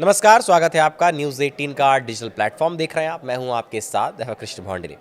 नमस्कार, स्वागत है आपका न्यूज़ 18 का डिजिटल प्लेटफॉर्म देख रहे हैं आप। मैं हूं आपके साथ देवा कृष्ण भौंडरे।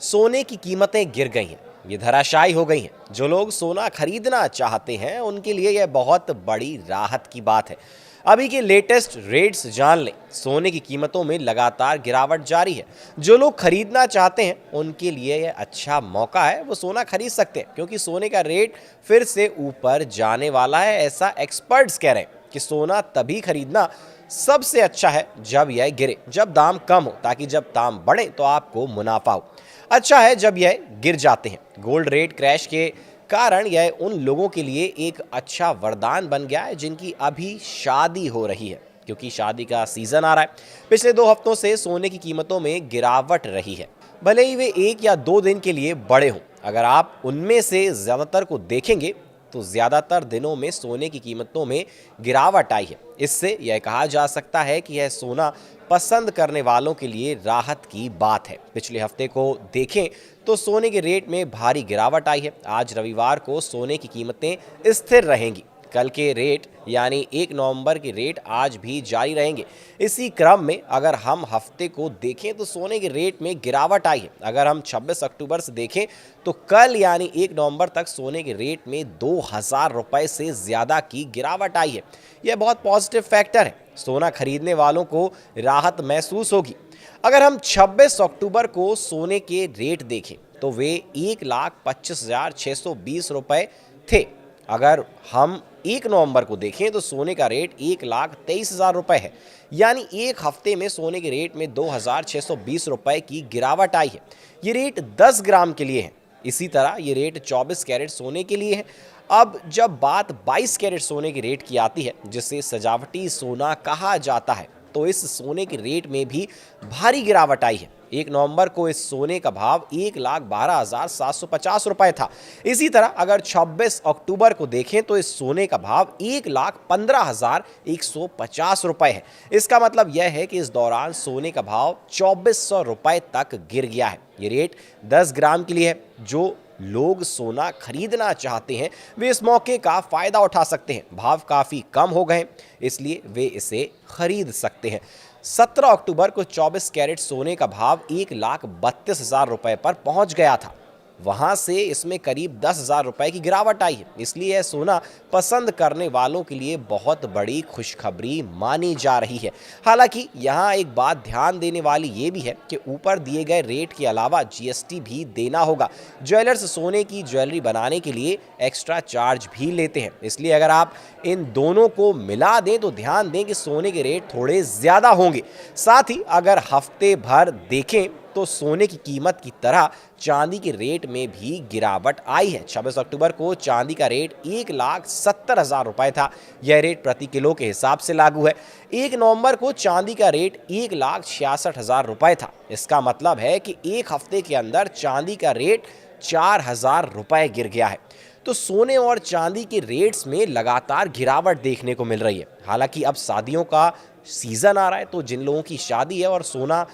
सोने की कीमतें गिर गई हैं, ये धराशायी हो गई हैं। जो लोग सोना खरीदना चाहते हैं उनके लिए यह बहुत बड़ी राहत की बात है। अभी के लेटेस्ट रेट्स जान लें। सोने की कीमतों में लगातार गिरावट जारी है। जो लोग खरीदना चाहते हैं उनके लिए यह अच्छा मौका है, वो सोना खरीद सकते हैं क्योंकि सोने का रेट फिर से ऊपर जाने वाला है। ऐसा एक्सपर्ट्स कह रहे हैं कि सोना तभी खरीदना सबसे अच्छा है जब यह गिरे, जब दाम कम हो, ताकि जब दाम बढ़े तो आपको मुनाफा हो। अच्छा है जब यह गिर जाते हैं। गोल्ड रेट क्रैश के कारण यह उन लोगों के लिए एक अच्छा वरदान बन गया है जिनकी अभी शादी हो रही है, क्योंकि शादी का सीजन आ रहा है। पिछले 2 हफ्तों से सोने की कीमतों में गिरावट रही है, भले ही वे 1 या 2 दिन के लिए बढ़े हों। अगर आप उनमें से ज़्यादातर को देखेंगे तो ज़्यादातर दिनों में सोने की कीमतों में गिरावट आई है। इससे यह कहा जा सकता है कि यह सोना पसंद करने वालों के लिए राहत की बात है। पिछले हफ्ते को देखें तो सोने के रेट में भारी गिरावट आई है। आज रविवार को सोने की कीमतें स्थिर रहेंगी। कल के रेट यानी 1 नवंबर के रेट आज भी जारी रहेंगे। इसी क्रम में अगर हम हफ्ते को देखें तो सोने के रेट में गिरावट आई है। अगर हम 26 अक्टूबर से देखें तो कल यानी 1 नवंबर तक सोने के रेट में 2000 रुपये से ज़्यादा की गिरावट आई है। यह बहुत पॉजिटिव फैक्टर है। सोना खरीदने वालों को राहत महसूस होगी। अगर हम 26 अक्टूबर को सोने के रेट देखें तो वे 1,25,620 रुपये थे। अगर हम 1 नवंबर को देखें तो सोने का रेट 1,23,000 रुपये है। यानी एक हफ्ते में सोने के रेट में 2,620 रुपये की गिरावट आई है। ये रेट 10 ग्राम के लिए है। इसी तरह ये रेट 24 कैरेट सोने के लिए है। अब जब बात 22 कैरेट सोने के रेट की आती है, जिसे सजावटी सोना कहा जाता है, तो इस सोने के रेट में भी भारी गिरावट आई है। 1 नवंबर को इस सोने का भाव 1,12,750 रुपये था। इसी तरह अगर 26 अक्टूबर को देखें तो इस सोने का भाव 1,15,150 रुपये है। इसका मतलब यह है कि इस दौरान सोने का भाव 2,400 रुपये तक गिर गया है। ये रेट 10 ग्राम के लिए है। जो लोग सोना खरीदना चाहते हैं वे इस मौके का फायदा उठा सकते हैं। भाव काफ़ी कम हो गए, इसलिए वे इसे खरीद सकते हैं। 17 अक्टूबर को 24 कैरेट सोने का भाव 1,32,000 रुपये पर पहुंच गया था। वहां से इसमें करीब 10,000 रुपये की गिरावट आई है। इसलिए यह सोना पसंद करने वालों के लिए बहुत बड़ी खुशखबरी मानी जा रही है। हालांकि यहाँ एक बात ध्यान देने वाली ये भी है कि ऊपर दिए गए रेट के अलावा जीएसटी भी देना होगा। ज्वेलर्स सोने की ज्वेलरी बनाने के लिए एक्स्ट्रा चार्ज भी लेते हैं। इसलिए अगर आप इन दोनों को मिला दें तो ध्यान दें कि सोने के रेट थोड़े ज़्यादा होंगे। साथ ही अगर हफ्ते भर देखें तो सोने की कीमत की तरह चांदी के रेट में भी गिरावट आई है। 26 अक्टूबर को चांदी का रेट 1,70,000 रुपये था। यह रेट प्रति किलो के हिसाब से लागू है। 1 नवंबर को चांदी का रेट 1,66,000 रुपये था। इसका मतलब है कि एक हफ्ते के अंदर चांदी का रेट 4,000 रुपये गिर गया है। तो सोने और चांदी के रेट्स में लगातार गिरावट देखने को मिल रही है। हालांकि अब शादियों का सीज़न आ रहा है, तो जिन लोगों की शादी है और सोना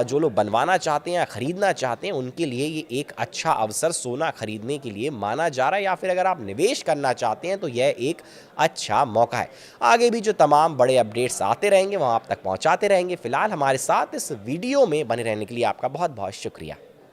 जो लोग बनवाना चाहते हैं या ख़रीदना चाहते हैं उनके लिए ये एक अच्छा अवसर सोना खरीदने के लिए माना जा रहा है। या फिर अगर आप निवेश करना चाहते हैं तो यह एक अच्छा मौका है। आगे भी जो तमाम बड़े अपडेट्स आते रहेंगे वहाँ आप तक पहुँचाते रहेंगे। फिलहाल हमारे साथ इस वीडियो में बने रहने के लिए आपका बहुत बहुत शुक्रिया।